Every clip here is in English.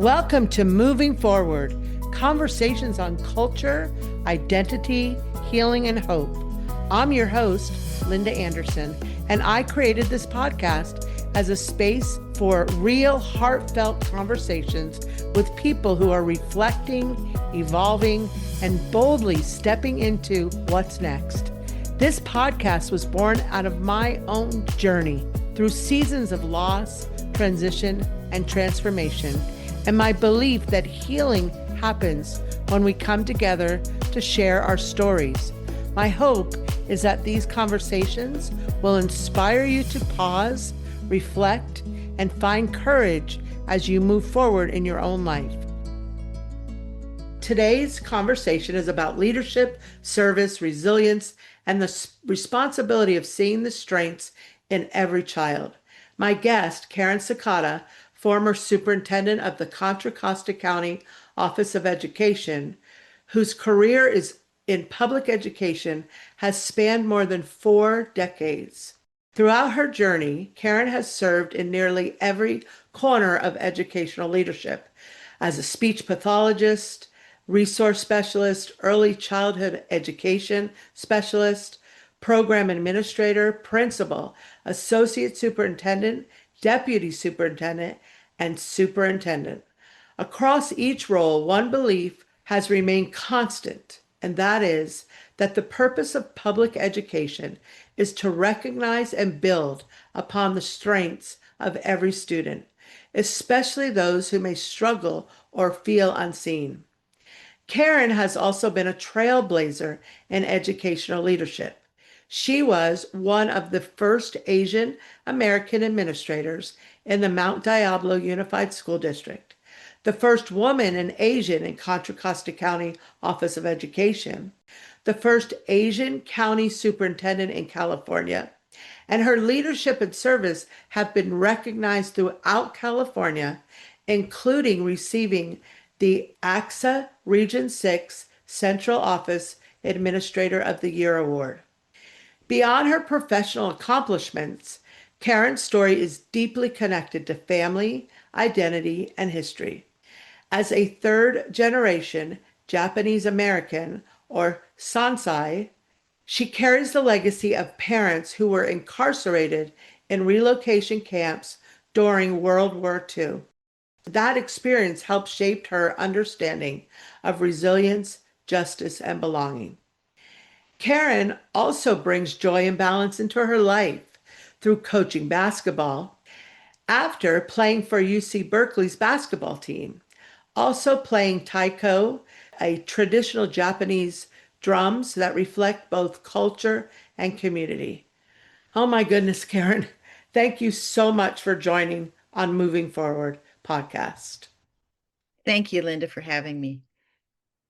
Welcome to Moving Forward, conversations on culture, identity, healing, and hope. I'm your host, Linda Anderson, and I created this podcast as a space for real, heartfelt conversations with people who are reflecting, evolving, and boldly stepping into what's next. This podcast was born out of my own journey through seasons of loss, transition, and transformation, and my belief that healing happens when we come together to share our stories. My hope is that these conversations will inspire you to pause, reflect, and find courage as you move forward in your own life. Today's conversation is about leadership, service, resilience, and the responsibility of seeing the strengths in every child. My guest, Karen Sakata, former superintendent of the Contra Costa County Office of Education, whose career is in public education, has spanned more than 4 decades. Throughout her journey, Karen has served in nearly every corner of educational leadership as a speech pathologist, resource specialist, early childhood education specialist, program administrator, principal, associate superintendent, deputy superintendent, and superintendent. Across each role, one belief has remained constant, and that is that the purpose of public education is to recognize and build upon the strengths of every student, especially those who may struggle or feel unseen. Karen has also been a trailblazer in educational leadership. She was one of the first Asian American administrators in the Mount Diablo Unified School District, the first woman and Asian in Contra Costa County Office of Education, the first Asian County Superintendent in California, and her leadership and service have been recognized throughout California, including receiving the AXA Region 6 Central Office Administrator of the Year Award. Beyond her professional accomplishments, Karen's story is deeply connected to family, identity, and history. As a third-generation Japanese American, or Sansai, she carries the legacy of parents who were incarcerated in relocation camps during World War II. That experience helped shape her understanding of resilience, justice, and belonging. Karen also brings joy and balance into her life through coaching basketball, after playing for UC Berkeley's basketball team, also playing taiko, a traditional Japanese drums that reflect both culture and community. Oh my goodness, Karen, thank you so much for joining on Moving Forward podcast. Thank you, Linda, for having me.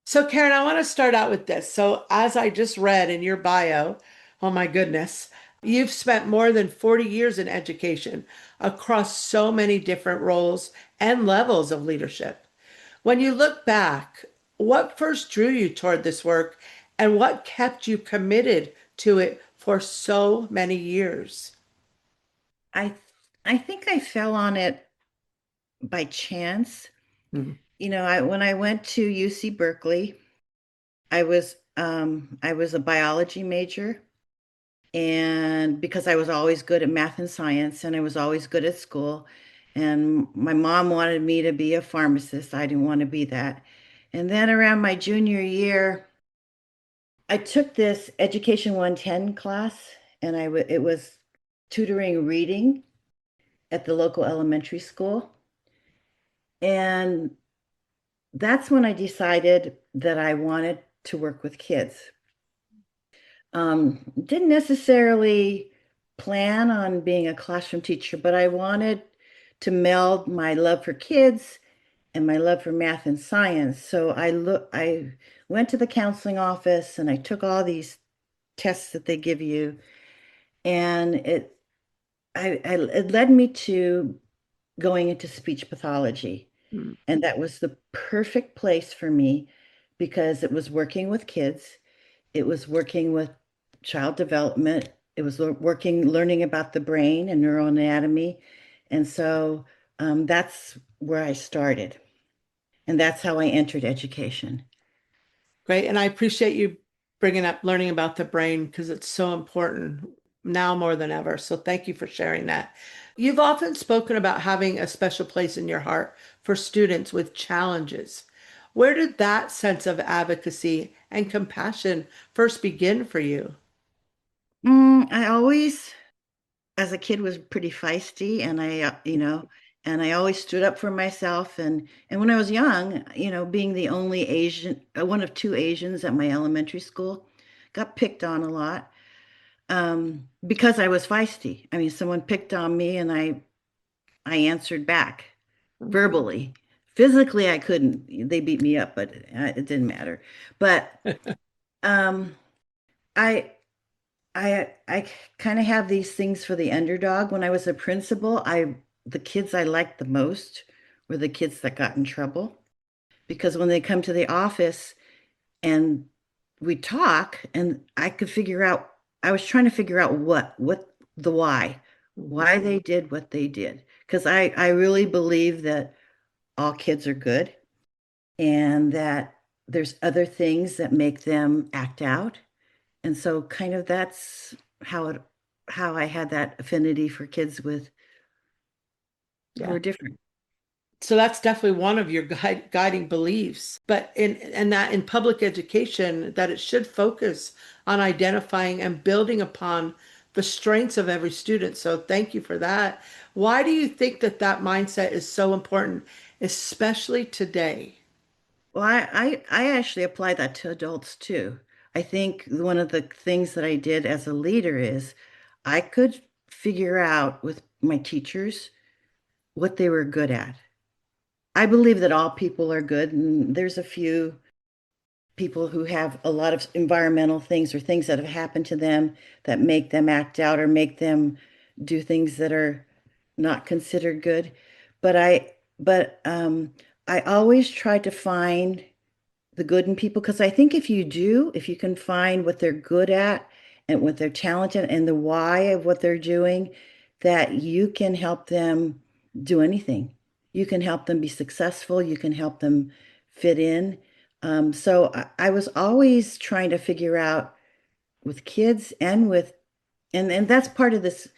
So Karen, I want to start out with this. So as I just read in your bio, oh my goodness, you've spent more than 40 years in education across so many different roles and levels of leadership. When you look back, what first drew you toward this work and what kept you committed to it for so many years? I think I fell on it by chance. Mhm. When I went to UC Berkeley, I was a biology major, and because I was always good at math and science, and I was always good at school, and my mom wanted me to be a pharmacist. I didn't want to be that. And then around my junior year, I took this Education 110 class, and it was tutoring reading at the local elementary school. And that's when I decided that I wanted to work with kids. Didn't necessarily plan on being a classroom teacher, but I wanted to meld my love for kids and my love for math and science. So I went to the counseling office and I took all these tests that they give you, and it led me to going into speech pathology. Mm. And that was the perfect place for me because it was working with kids. It was working with child development. It was learning about the brain and neuroanatomy. And so that's where I started. And that's how I entered education. Great. And I appreciate you bringing up learning about the brain because it's so important now more than ever. So thank you for sharing that. You've often spoken about having a special place in your heart for students with challenges. Where did that sense of advocacy and compassion first begin for you? I always, as a kid, was pretty feisty, and and I always stood up for myself. And when I was young, being the only Asian, one of two Asians at my elementary school, got picked on a lot because I was feisty. I mean, someone picked on me, and I answered back verbally. Physically, I couldn't. They beat me up, but it didn't matter. But um, I I kind of have these things for the underdog. When I was a principal, I the kids I liked the most were the kids that got in trouble because when they come to the office and we talk and I was trying to figure out what the why they did what they did. Because I really believe that all kids are good and that there's other things that make them act out. And so kind of that's how it how I had that affinity for kids with who Yeah. are different. So that's definitely one of your guiding beliefs. But in that in public education, that it should focus on identifying and building upon the strengths of every student. So thank you for that. Why do you think that that mindset is so important, especially today? Well, I actually apply that to adults too. I think one of the things that I did as a leader is I could figure out with my teachers what they were good at. I believe that all people are good, and there's a few people who have a lot of environmental things or things that have happened to them that make them act out or make them do things that are not considered good. But I always try to find the good in people because I think if you can find what they're good at and what they're talented and the why of what they're doing, that you can help them do anything. You can help them be successful. You can help them fit in. I was always trying to figure out with kids and and that's part of this.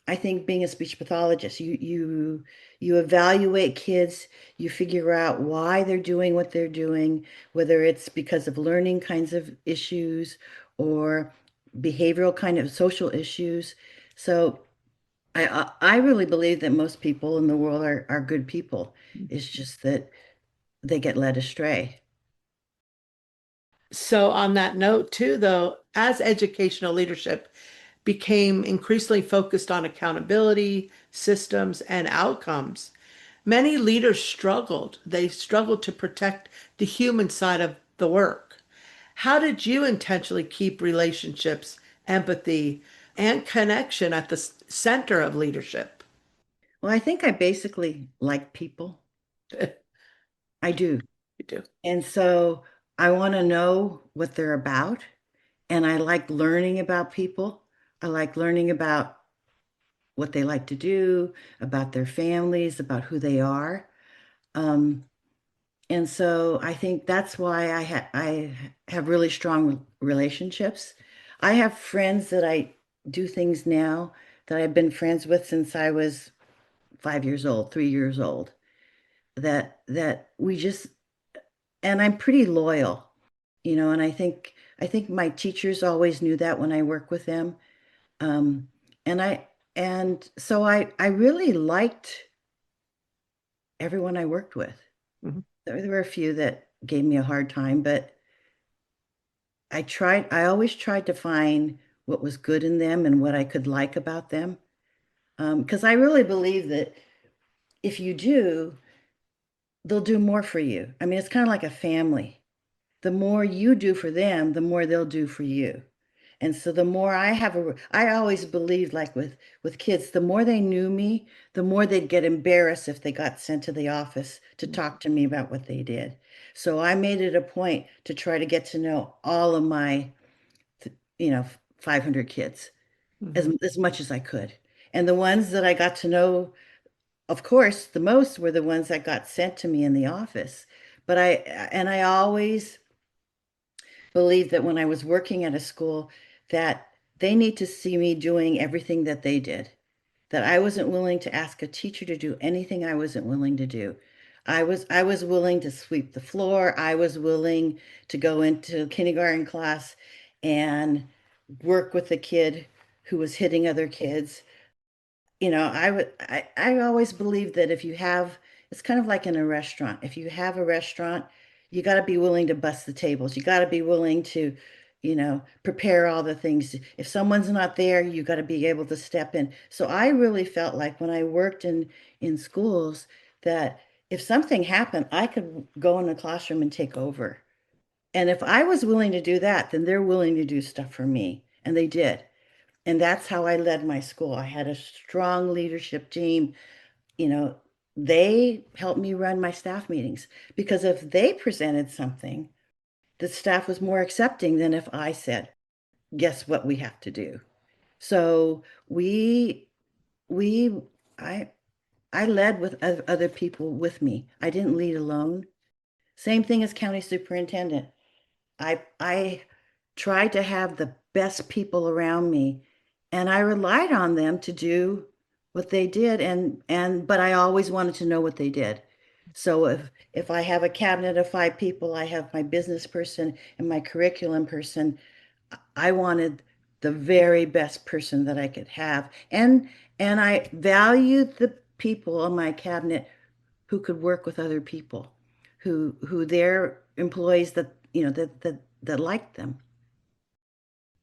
I think being a speech pathologist, you evaluate kids, you figure out why they're doing what they're doing, whether it's because of learning kinds of issues or behavioral kind of social issues. So I really believe that most people in the world are good people. It's just that they get led astray. So, on that note, too, though, as educational leadership became increasingly focused on accountability, systems, and outcomes, many leaders struggled. They struggled to protect the human side of the work. How did you intentionally keep relationships, empathy, and connection at the center of leadership? Well, I think I basically like people. I do. You do. And so I want to know what they're about. And I like learning about people. I like learning about what they like to do, about their families, about who they are. Um, and so I think that's why I have really strong relationships. I have friends that I do things now that I've been friends with since I was 5 years old, 3 years old. That we just and I'm pretty loyal, and I think my teachers always knew that when I work with them. Um, and I really liked everyone I worked with. Mhm. There were a few that gave me a hard time, but I always tried to find what was good in them and what I could like about them. Because I really believe that if you do, they'll do more for you. I mean, it's kind of like a family. The more you do for them, the more they'll do for you. And so the more I always believed like with kids, the more they knew me, the more they'd get embarrassed if they got sent to the office to talk to me about what they did. So I made it a point to try to get to know all of my, 500 kids Mhm. as much as I could. And the ones that I got to know, of course, the most were the ones that got sent to me in the office. But I always believed that when I was working at a school that they need to see me doing everything that they did. That I wasn't willing to ask a teacher to do anything I wasn't willing to do. I was willing to sweep the floor. I was willing to go into kindergarten class and work with a kid who was hitting other kids. I always believe that if you have, it's kind of like in a restaurant. If you have a restaurant, you got to be willing to bust the tables. You got to be willing to, prepare all the things. If someone's not there, you got to be able to step in. So I really felt like when I worked in schools that if something happened, I could go in the classroom and take over. And if I was willing to do that, then they're willing to do stuff for me. And they did. And that's how I led my school. I had a strong leadership team. You know, they helped me run my staff meetings because if they presented something, the staff was more accepting than if I said, guess what we have to do. So we, I, I led with other people with me. I didn't lead alone. Same thing as county superintendent. I tried to have the best people around me and I relied on them to do what they did and but I always wanted to know what they did. So if I have a cabinet of 5 people, I have my business person and my curriculum person. I wanted the very best person that I could have. And I valued the people on my cabinet who could work with other people, who their employees that that liked them.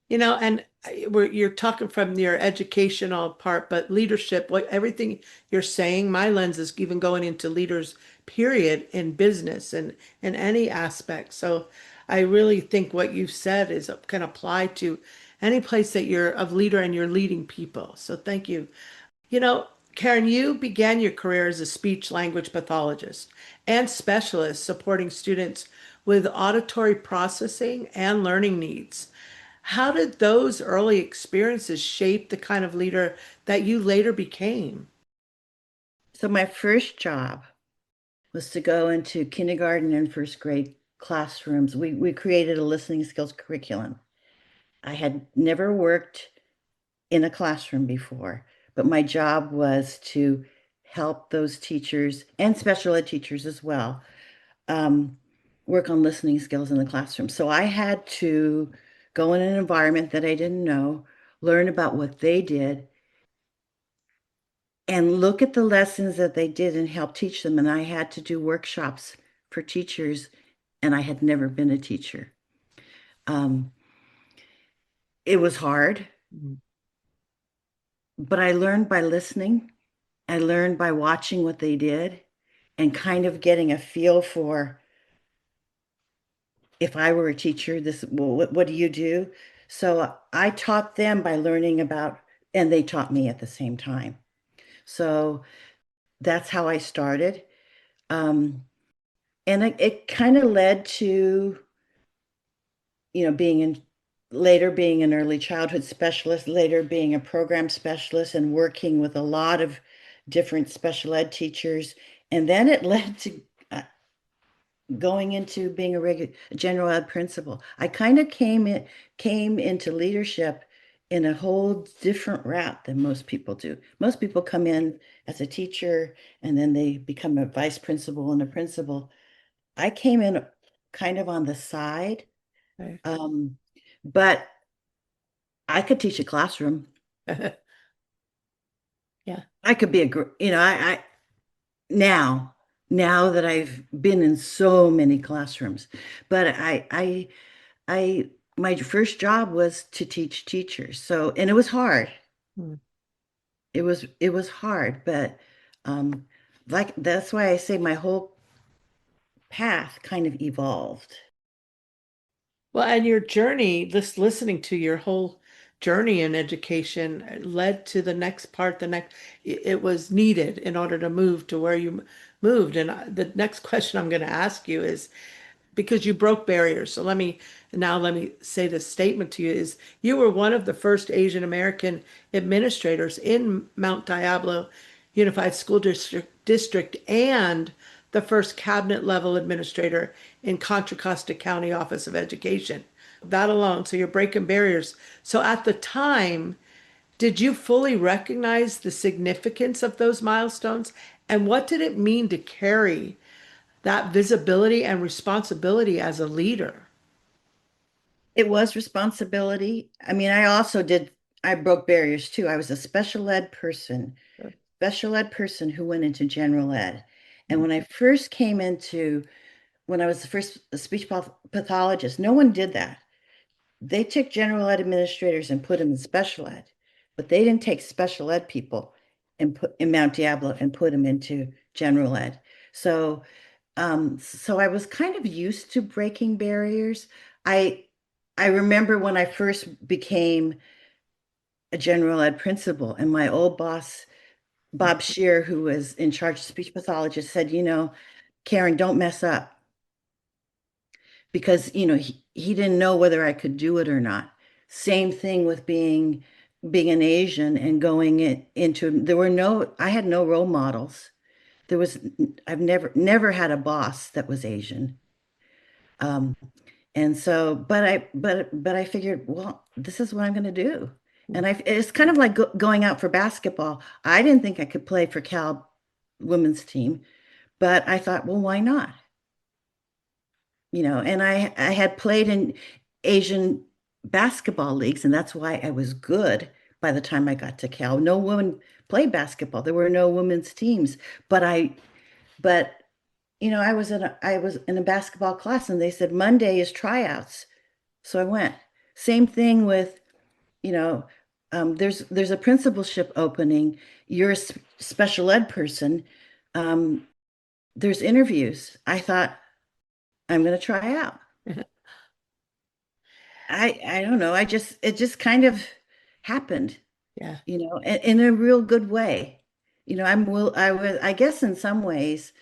And you're talking from your educational part, but leadership, what everything you're saying, my lens is even going into leaders, period, in business and in any aspect. So I really think what you've said is can apply to any place that you're a leader and you're leading people. So thank you. You know, Karen, you began your career as a speech language pathologist and specialist supporting students with auditory processing and learning needs. How did those early experiences shape the kind of leader that you later became? So my first job was to go into kindergarten and first grade classrooms. We created a listening skills curriculum. I had never worked in a classroom before, but my job was to help those teachers and special ed teachers as well um, work on listening skills in the classroom. So I had to go in an environment that I didn't know, learn about what they did, and look at the lessons that they did and help teach them. And I had to do workshops for teachers, and I had never been a teacher. Um, it was hard, Mhm. but I learned by listening. I learned by watching what they did and kind of getting a feel for if I were a teacher, well, what do you do? So I taught them by learning about, and they taught me at the same time. So that's how I started. Um, and it kind of led to, being later being an early childhood specialist, later being a program specialist and working with a lot of different special ed teachers. And then it led to going into being a regular general ed principal. I kind of came into leadership in a whole different route than most people do. Most people come in as a teacher and then they become a vice principal and a principal. I came in kind of on the side, Okay. um, but I could teach a classroom. Yeah. I could be I now now that I've been in so many classrooms, but I my first job was to teach teachers. So, and it was hard. Hmm. It was hard, but um like that's why I say my whole path kind of evolved. Well, and your journey, this listening to your whole journey in education led to the next part, it was needed in order to move to where you moved. And the next question I'm going to ask you is because you broke barriers. So let me say this statement to you is you were one of the first Asian American administrators in Mount Diablo Unified School District and the first cabinet level administrator in Contra Costa County Office of Education. That alone, so you're breaking barriers. So at the time, did you fully recognize the significance of those milestones? And what did it mean to carry that visibility and responsibility as a leader? It was responsibility. I mean, I broke barriers too. I was a special ed person who went into general ed. And when I was the first pathologist, no one did that. They took general ed administrators and put them in special ed, but they didn't take special ed people and put in Mount Diablo and put them into general ed. So, so I was kind of used to breaking barriers. I I remember when I first became a general ed principal, and my old boss, Bob Shear, who was in charge of speech pathologist, said, Karen, don't mess up because, he didn't know whether I could do it or not. Same thing with being an Asian and going I had no role models. There was, I've never had a boss that was Asian. Um, And so, but I figured, well, this is what I'm going to do. And it's kind of like going out for basketball. I didn't think I could play for Cal women's team, but I thought, well, why not? And I had played in Asian basketball leagues, and that's why I was good by the time I got to Cal. No women played basketball. There were no women's teams, but but I was in a basketball class, and they said Monday is tryouts. So I went. Same thing with, you know, there's a principalship opening. You're a special ed person. Um, there's interviews. I thought I'm going to try out. I don't know. It just kind of happened, Yeah. in a real good way. I guess in some ways,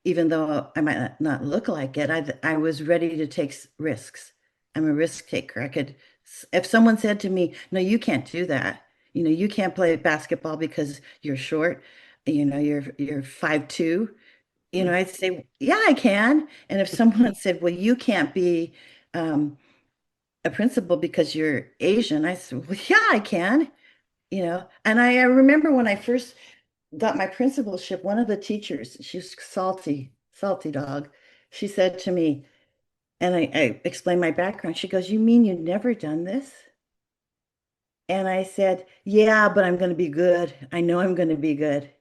even though I might not look like it, I was ready to take risks. I'm a risk taker. If someone said to me, "No, you can't do that. You can't play basketball because you're short. You're 5'2". I'd say, "Yeah, I can." And if someone said, "Well, you can't be um, a principal because you're Asian," I said, "Well, yeah, I can." And I remember when I first got my principalship, one of the teachers, she's salty dog. She said to me, and I explained my background. She goes, "You mean you've never done this?" And I said, "Yeah, but I'm going to be good. I know I'm going to be good."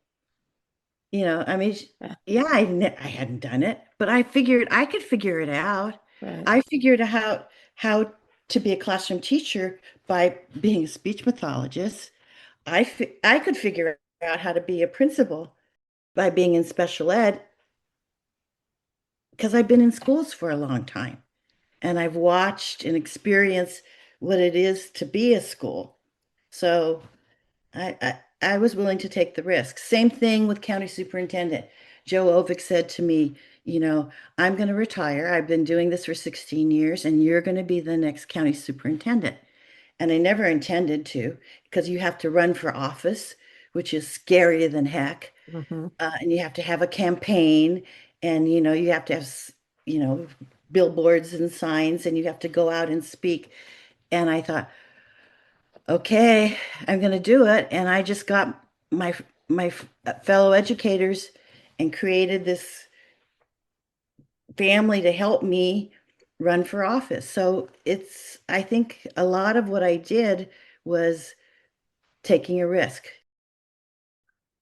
I mean, Yeah. yeah, I hadn't done it, but I figured I could figure it out. Right. I figured out how to be a classroom teacher by being a speech pathologist. I could figure out how to be a principal by being in special ed because I've been in schools for a long time and I've watched and experienced what it is to be a school. So I was willing to take the risk. Same thing with county superintendent. Joe Ovick said to me, I'm going to retire. I've been doing this for 16 years and you're going to be the next county superintendent. And I never intended to because you have to run for office, which is scarier than heck. Hmm. And you have to have a campaign and you have to have you know billboards and signs and you have to go out and speak. And I thought, okay, I'm going to do it. And I just got my fellow educators and created this family to help me run for office. So I think a lot of what I did was taking a risk.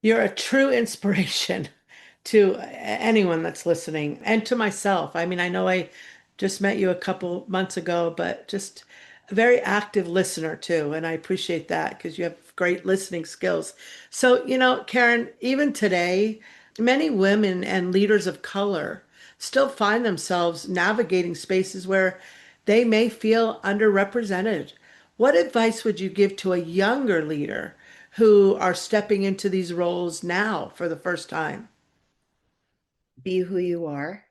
You're a true inspiration to anyone that's listening and to myself. I mean, I know I just met you a couple months ago, but just a very active listener too. And I appreciate that because you have great listening skills. So, Karen, even today, many women and leaders of color still find themselves navigating spaces where they may feel underrepresented. What advice would you give to a younger leader who are stepping into these roles now for the first time? Be who you are.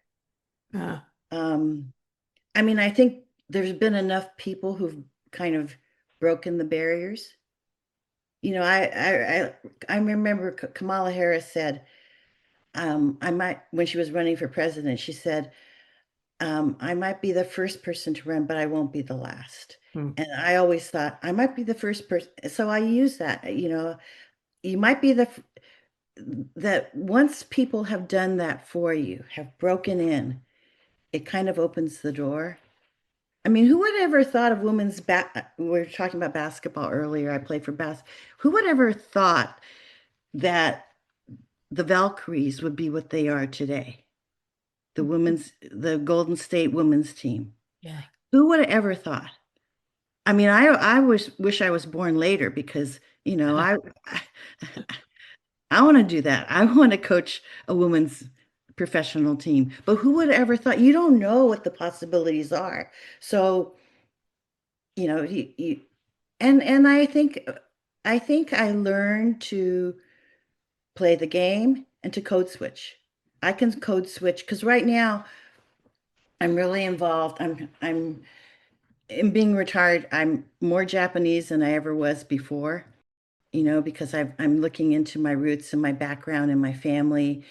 Uh, Um, I mean, I think there's been enough people who've kind of broken the barriers. I remember Kamala Harris said, I might, when she was running for president, she said, I might be the first person to run, but I won't be the last. Hmm. And I always thought I might be the first person. So I use that, you might be that once people have done that for you, have broken in, it kind of opens the door. I mean, who would ever thought of we were talking about basketball earlier. I played for who would ever thought that the Valkyries would be what they are today? The Golden State women's team. Yeah. Who would have ever thought? I mean, I wish I was born later because, I I want to do that. I want to coach a women's professional team. But who would have ever thought? You don't know what the possibilities are. So, and I think I learned to play the game and to code switch. I can code switch because right now I'm really involved. I'm in being retired. I'm more Japanese than I ever was before, because I'm looking into my roots and my background and my family.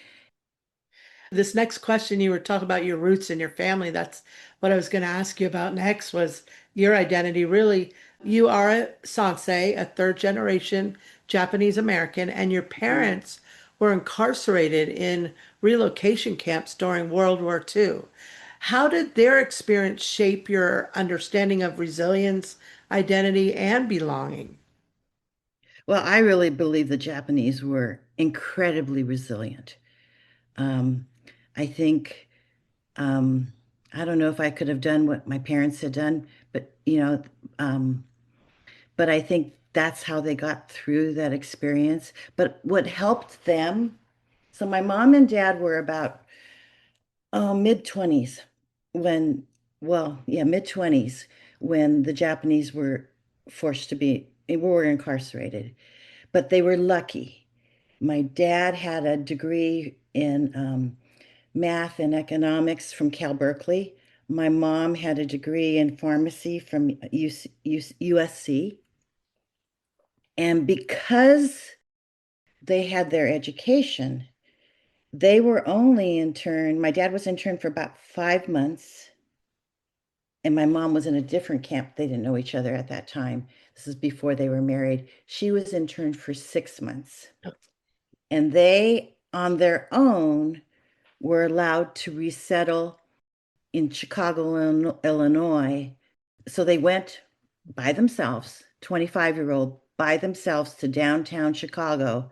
This next question, you were talking about your roots and your family. That's what I was going to ask you about next was your identity. Really, you are a Sansei, a third generation Japanese American, and your Mhm. parents were incarcerated in relocation camps during World War II. How did their experience shape your understanding of resilience, identity, and belonging? Well, I really believe the Japanese were incredibly resilient. Um, I think I don't know if I could have done what my parents had done, but um, but I think that's how they got through that experience. But what helped them, so my mom and dad were about mid-20s when, well, yeah, mid-20s when the Japanese were incarcerated, but they were lucky. My dad had a degree in math and economics from Cal Berkeley. My mom had a degree in pharmacy from USC. And because they had their education, they were only interned. My dad was interned for about 5 months, and my mom was in a different camp. They didn't know each other at that time. This is before they were married. She was interned for 6 months. And they, on their own, were allowed to resettle in Chicago, Illinois. So they went by themselves, 25-year-old by themselves to downtown Chicago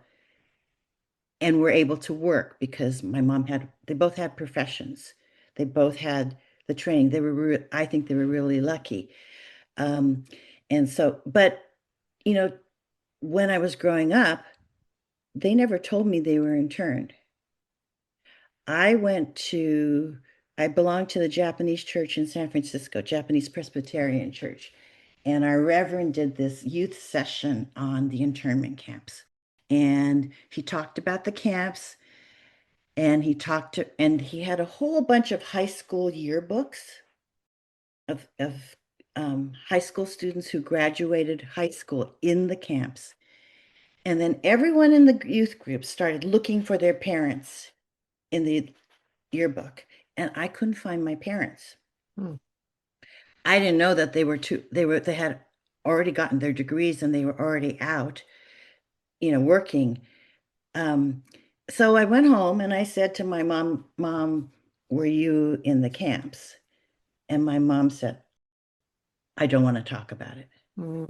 and were able to work because they both had professions. They both had the training. I think they were really lucky. Um, and so, but, you know, when I was growing up, they never told me they were interned. I went to, I belonged to the Japanese church in San Francisco, Japanese Presbyterian Church. And our reverend did this youth session on the internment camps. And he talked about the camps and he had a whole bunch of high school yearbooks of high school students who graduated high school in the camps. And then everyone in the youth group started looking for their parents in the yearbook, and I couldn't find my parents. Hmm. I didn't know that they had already gotten their degrees and they were already out, working. Um, so I went home and I said to my Mom, were you in the camps? And my mom said, I don't want to talk about it. Hmm.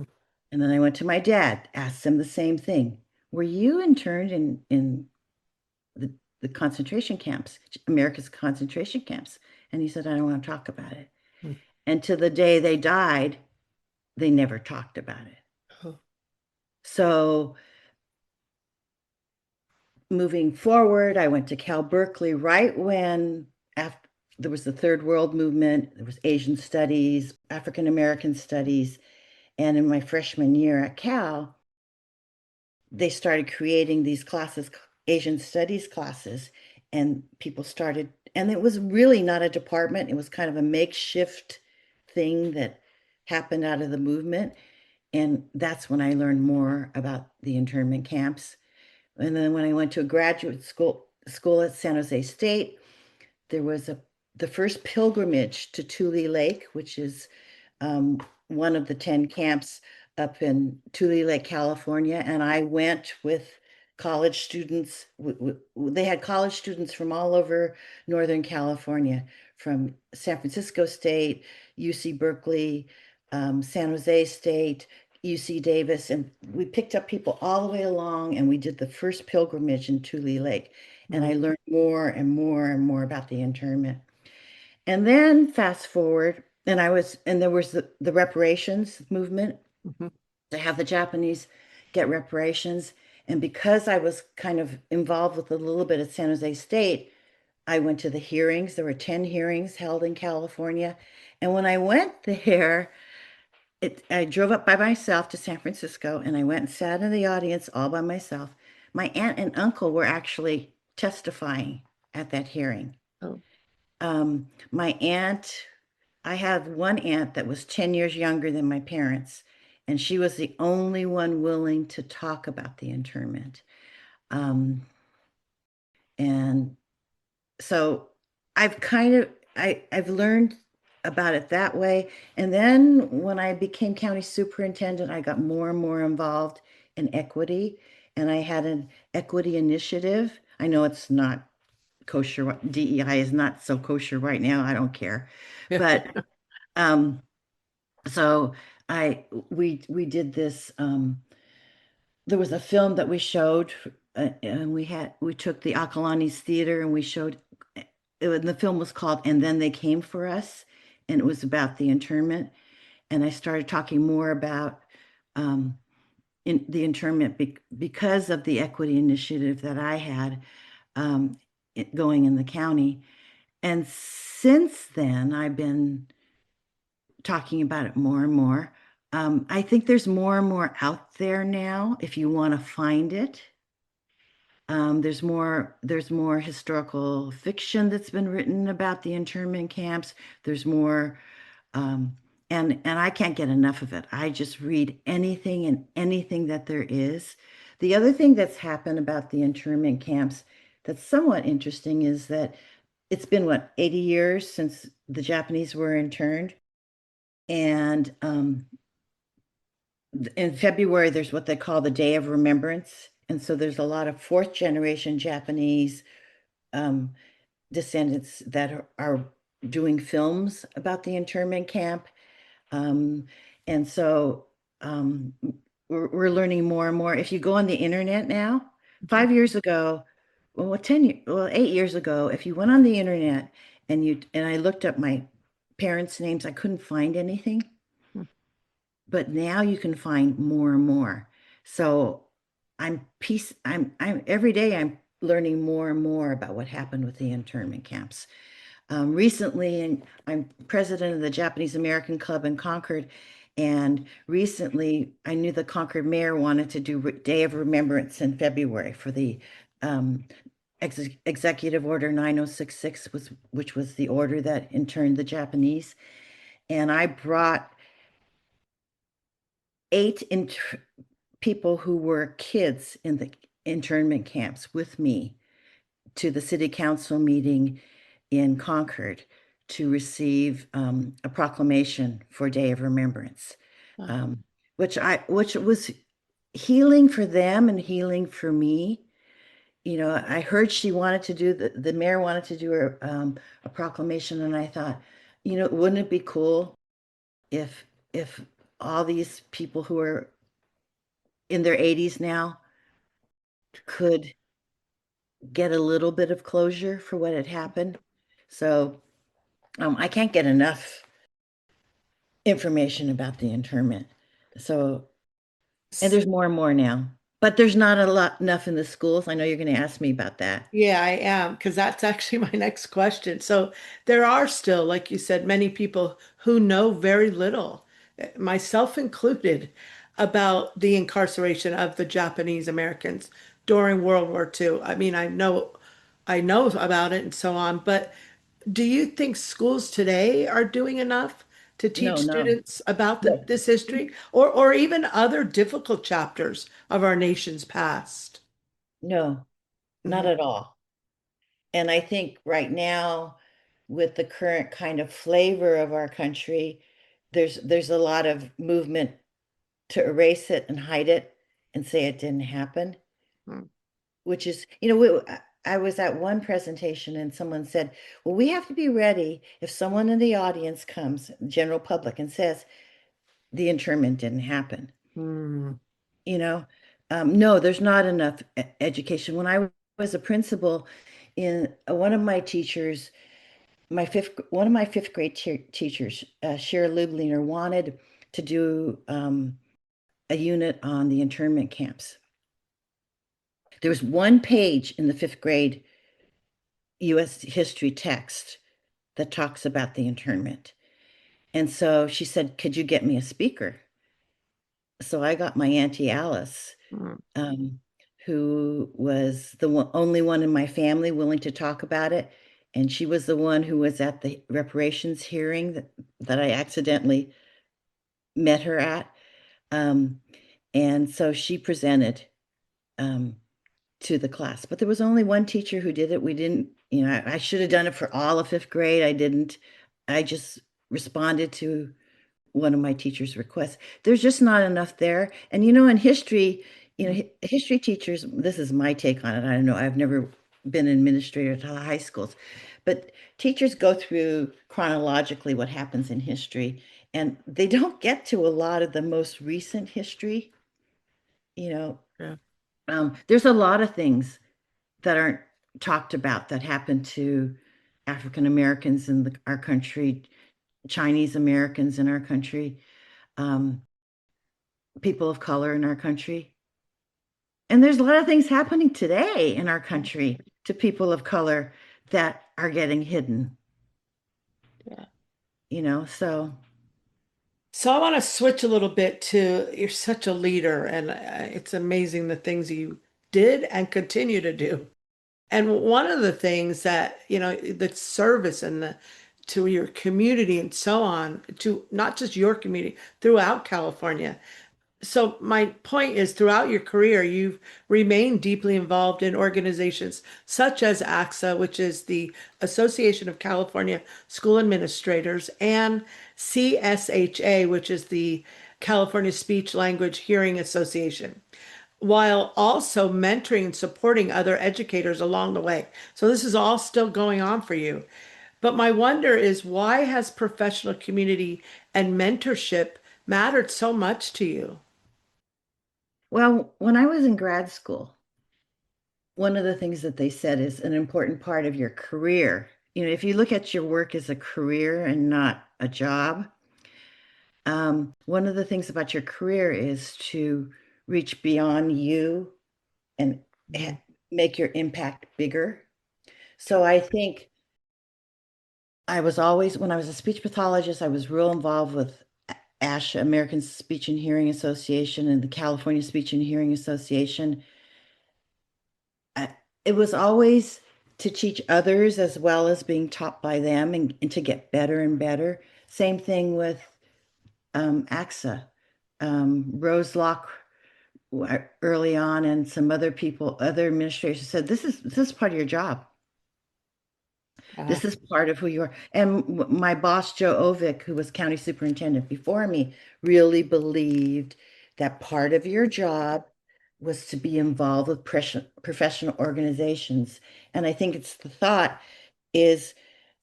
And then I went to my dad, asked him the same thing. Were you interned in the concentration camps, America's concentration camps? And he said, I don't want to talk about it. Hmm. And to the day they died, they never talked about it. Oh. So moving forward, I went to Cal Berkeley right when after there was the Third World Movement, there was Asian studies, African American studies, and in my freshman year at Cal, they started creating these classes, Asian studies classes, and people started, and it was really not a department, it was kind of a makeshift thing that happened out of the movement. And that's when I learned more about the internment camps. And then when I went to a graduate school, school at San Jose State. There was the first pilgrimage to Tule Lake, which is um, one of the 10 camps up in Tule Lake, California. And I went with college students. They had college students from all over Northern California, from San Francisco State, UC Berkeley, San Jose State, UC Davis. And we picked up people all the way along, and we did the first pilgrimage in Tule Lake. And I Mm, learned more and more and more about the internment. And then fast forward, and there was the reparations movement mhm. to have the Japanese get reparations. And because I was kind of involved with a little bit at San Jose State, I went to the hearings. There were 10 hearings held in California. And when I went there, I drove up by myself to San Francisco and I went and sat in the audience all by myself. My aunt and uncle were actually testifying at that hearing. Oh, My aunt, I have one aunt that was 10 years younger than my parents, and she was the only one willing to talk about the internment. Um, and so I've kind of I've learned about it that way. And then when I became county superintendent, I got more and more involved in equity, and I had an equity initiative. I know it's not kosher. DEI is not so kosher right now. I don't care. yeah. But um, so we did this. There was a film that we showed, and we took the Akalani's theater and we showed. The film was called "And Then They Came for Us," and it was about the internment. And I started talking more about um, the internment because of the equity initiative that I had going in the county. And since then, I've been talking about it more and more. I think there's more and more out there now if you want to find it. There's more historical fiction that's been written about the internment camps. There's more, um, and I can't get enough of it. I just read anything and anything that there is. The other thing that's happened about the internment camps that's somewhat interesting is that it's been what, 80 years since the Japanese were interned. And in February, there's what they call the Day of Remembrance. And so there's a lot of fourth generation Japanese um, descendants that are doing films about the internment camp. Um, and so we're learning more and more. If you go on the internet now, 5 years ago, well, 8 years ago, if you went on the internet and I looked up my parents' names, I couldn't find anything. But now you can find more and more. So I'm every day I'm learning more and more about what happened with the internment camps. Recently, and I'm president of the Japanese American Club in Concord, and recently I knew the Concord mayor wanted to do Day of Remembrance in February for the um, Executive Order 9066, which was the order that interned the Japanese. And I brought eight people who were kids in the internment camps with me to the city council meeting in Concord to receive a proclamation for Day of Remembrance, Wow. um, which was healing for them and healing for me. You know, I heard she wanted to do the mayor wanted to do a proclamation, and I thought, wouldn't it be cool if all these people who are in their 80s now could get a little bit of closure for what had happened. So I can't get enough information about the internment. So, and there's more and more now, but there's not a lot enough in the schools. I know you're going to ask me about that. Yeah, I am, because that's actually my next question. So there are still, like you said, many people who know very little, myself included, about the incarceration of the Japanese Americans during World War II. I mean, I know about it and so on, but do you think schools today are doing enough to teach No, no, students about no, this history or even other difficult chapters of our nation's past? no, not Mhm. at all. And I think right now, with the current kind of flavor of our country, there's a lot of movement to erase it and hide it and say it didn't happen, Mm, which is, I was at one presentation and someone said, well, we have to be ready if someone in the audience comes, general public, and says the internment didn't happen. mm, You know, no, there's not enough education. When I was a principal, in one of my teachers, one of my fifth grade teachers, Shara Lubliner, wanted to do a unit on the internment camps. There was one page in the fifth grade U.S. history text that talks about the internment. And so she said, could you get me a speaker? So I got my Auntie Alice, mm. um, who was the only one in my family willing to talk about it. And she was the one who was at the reparations hearing that I accidentally met her at. Um, and so she presented um, to the class, but there was only one teacher who did it. We didn't, I should have done it for all of fifth grade. I didn't. I just responded to one of my teacher's requests. There's just not enough there. And in history, history teachers, this is my take on it. I don't know. I've never been an administrator to high schools, but teachers go through chronologically what happens in history, and they don't get to a lot of the most recent history. You know, Yeah. there's a lot of things that aren't talked about that happened to African Americans in our country, Chinese Americans in our country, um, people of color in our country. And there's a lot of things happening today in our country to people of color that are getting hidden, Yeah. so. So I want to switch a little bit to you're such a leader, and it's amazing the things you did and continue to do. And one of the things that, the service and the to your community and so on, to not just your community, throughout California. So my point is, throughout your career, you've remained deeply involved in organizations such as AXA, which is the Association of California School Administrators, and CSHA, which is the California Speech Language Hearing Association, while also mentoring and supporting other educators along the way. So this is all still going on for you. But my wonder is, why has professional community and mentorship mattered so much to you? Well, when I was in grad school, one of the things that they said is an important part of your career. If you look at your work as a career and not a job, one of the things about your career is to reach beyond you and Mhm. make your impact bigger. So I think I was always, when I was a speech pathologist, I was real involved with ASHA, American Speech and Hearing Association, and the California Speech and Hearing Association. I, it was always to teach others as well as being taught by them, and to get better and better. Same thing with AXA. Rose Locke early on, and some other people, other administrators said, this is part of your job. Uh, This is part of who you are. And my boss, Joe Ovick, who was county superintendent before me, really believed that part of your job was to be involved with professional organizations. And I think it's the thought is,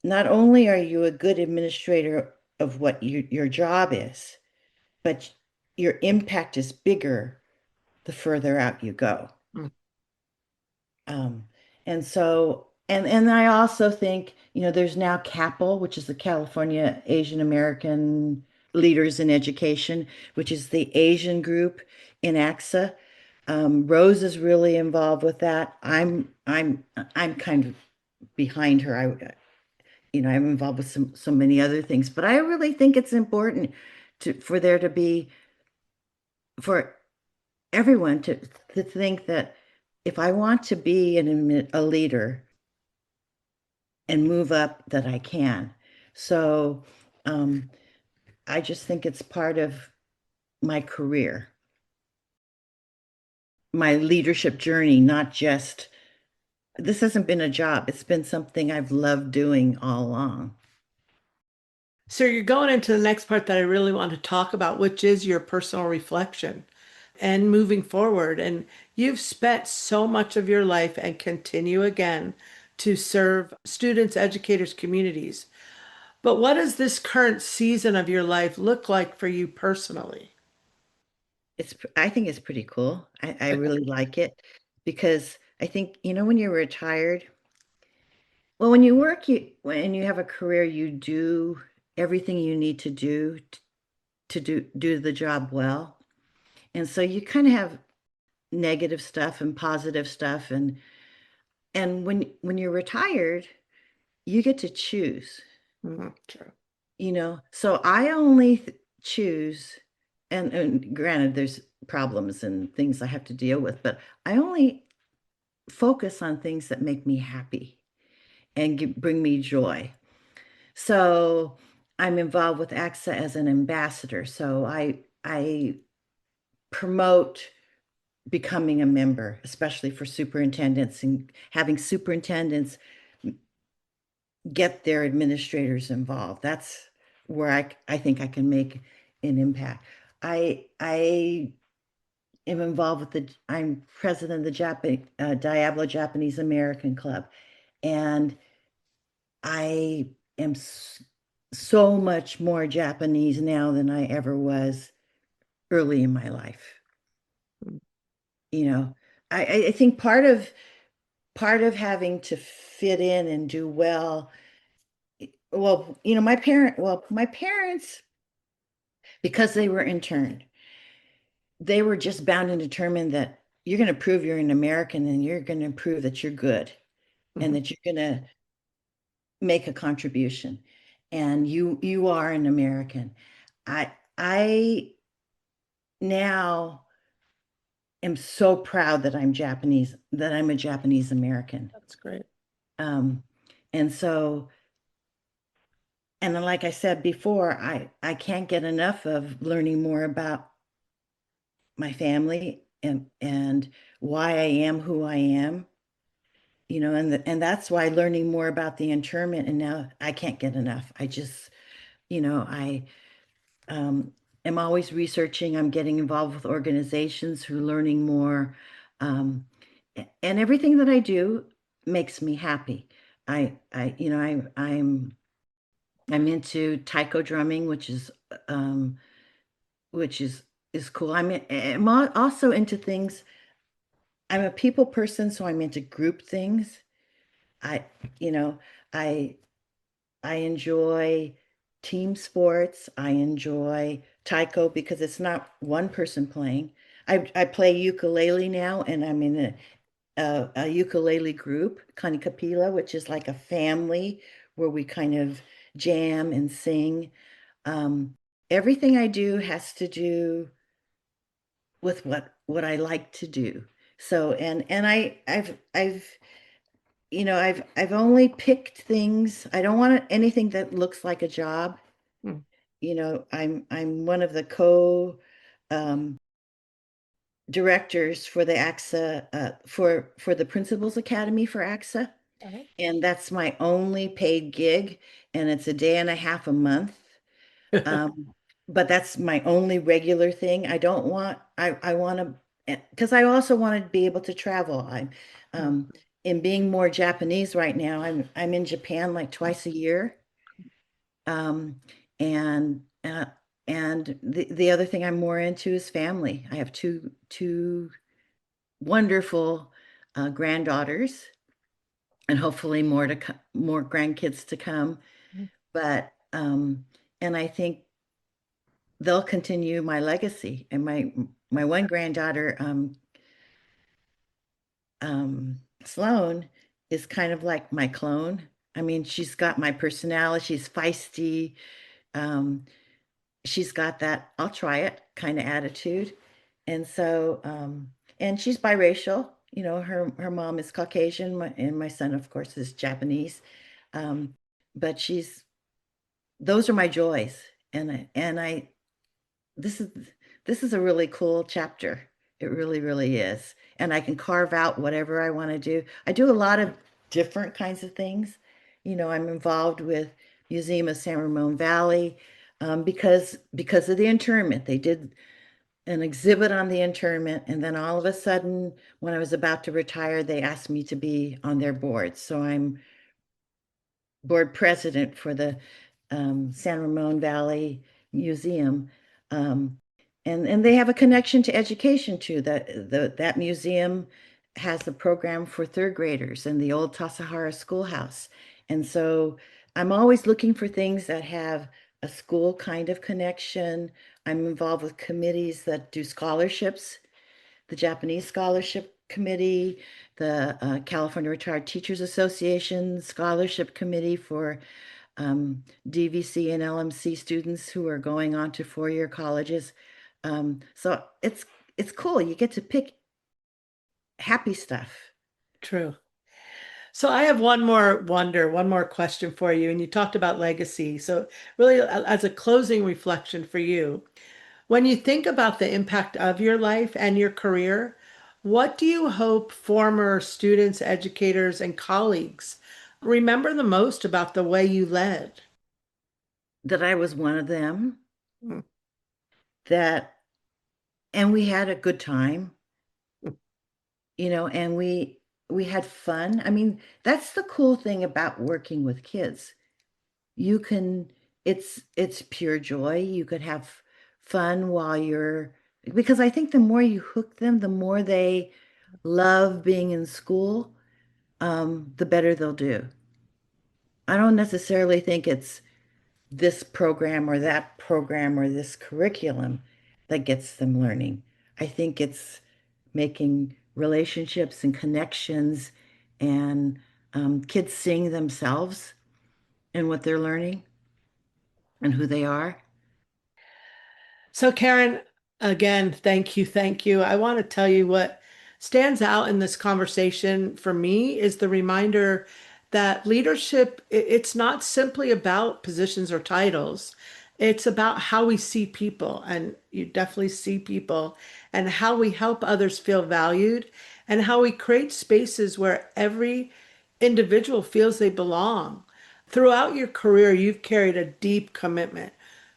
not only are you a good administrator of what your job is, but your impact is bigger the further out you go. mm, Um, and so, and I also think, there's now CAPL, which is the California Asian American Leaders in Education, which is the Asian group in AXA. Rose is really involved with that. I'm kind of behind her. I'm involved with so many other things, but I really think it's important for there to be, for everyone to think that if I want to be a leader and move up, that I can. So um, I just think it's part of my career, my leadership journey, not just This hasn't been a job. It's been something I've loved doing all along. So you're going into the next part that I really want to talk about, which is your personal reflection and moving forward. And you've spent so much of your life and continue again to serve students, educators, communities. But what does this current season of your life look like for you personally? I think it's pretty cool. I really like it because I think, when you're retired, well, when you work, when you have a career, you do everything you need to do to do the job well. And so you kind of have negative stuff and positive stuff, and when you're retired, you get to choose, Mhm, true. So I only choose, and granted, there's problems and things I have to deal with, but I only focus on things that make me happy and bring me joy. So I'm involved with AXA as an ambassador. So I promote becoming a member, especially for superintendents, and having superintendents get their administrators involved. That's where I think I can make an impact. I am involved with I'm president of the Diablo Japanese American Club, and I am so much more Japanese now than I ever was early in my life. You know, I think part of having to fit in and do well. Well, my parents, because they were interned, they were just bound and determined that you're going to prove you're an American and you're going to prove that you're good and Mhm. that you're going to make a contribution and you are an American. I now am so proud that I'm Japanese, that I'm a Japanese American. That's great. Um, and so, and then, like I said before, I can't get enough of learning more about my family and why I am who I am, and that's why learning more about the internment, and now I can't get enough. I just, I um, am always researching. I'm getting involved with organizations who are learning more, and everything that I do makes me happy. I'm into taiko drumming, um, which is cool. I'm also into things. I'm a people person, so I'm into group things. I, you know, I I enjoy team sports. I enjoy taiko because it's not one person playing. I play ukulele now, and I'm in a ukulele group, Kanikapila, which is like a family where we kind of jam and sing. Um, Everything I do has to do with what I like to do. So and I've only picked things. I don't want anything that looks like a job. Mm. I'm one of the co um, directors for the AXA for the Principals Academy for AXA, All right. and that's my only paid gig, and it's a day and a half a month. Um, but that's my only regular thing. I don't want, I want to, because I also want to be able to travel. Mm. Um, in being more Japanese right now, I'm in Japan like twice a year. Um, and, and the other thing I'm more into is family. I have two wonderful granddaughters and hopefully more grandkids to come. Mm. But, and I think they'll continue my legacy. And my one granddaughter, Sloan, is kind of like my clone. I mean, she's got my personality. She's feisty. Um, she's got that "I'll try it" kind of attitude, and so and she's biracial. Her mom is Caucasian, and my son, of course, is Japanese. Um, but those are my joys, and I this is a really cool chapter. It really, really is. And I can carve out whatever I want to do. I do a lot of different kinds of things. I'm involved with Museum of San Ramon Valley because of the internment. They did an exhibit on the internment, and then all of a sudden, when I was about to retire, they asked me to be on their board. So I'm board president for the San Ramon Valley Museum. Um, and they have a connection to education too. That museum has a program for third graders in the old Tassajara schoolhouse. And so I'm always looking for things that have a school kind of connection. I'm involved with committees that do scholarships, the Japanese Scholarship Committee, the California Retired Teachers Association Scholarship Committee for DVC and LMC students who are going on to four-year colleges. So it's cool. You get to pick happy stuff. True. So I have one more question for you. And you talked about legacy. So really, as a closing reflection for you, when you think about the impact of your life and your career, what do you hope former students, educators, and colleagues remember the most about the way you led? That I was one of them. Mm. That and we had a good time, and we had fun. I mean, that's the cool thing about working with kids. You can it's pure joy. You could have fun while you're because I think the more you hook them, the more they love being in school, the better they'll do. I don't necessarily think it's this program or that program or this curriculum that gets them learning. I think it's making relationships and connections and kids seeing themselves and what they're learning and who they are. So, Karen, again, thank you. Thank you. I want to tell you what stands out in this conversation for me is the reminder that leadership, it's not simply about positions or titles. It's about how we see people, and you definitely see people, and how we help others feel valued, and how we create spaces where every individual feels they belong. Throughout your career, you've carried a deep commitment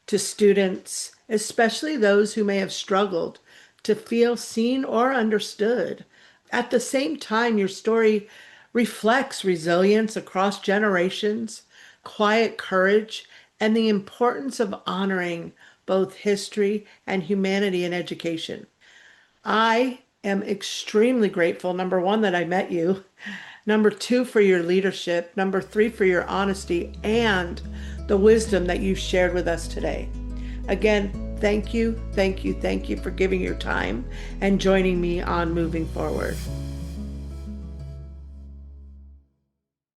to students, especially those who may have struggled to feel seen or understood. At the same time, your story reflects resilience across generations, quiet courage, and the importance of honoring both history and humanity in education. I am extremely grateful, number one, that I met you, number two, for your leadership, number three, for your honesty and the wisdom that you shared with us today. Again, thank you, thank you, thank you for giving your time and joining me on Moving Forward.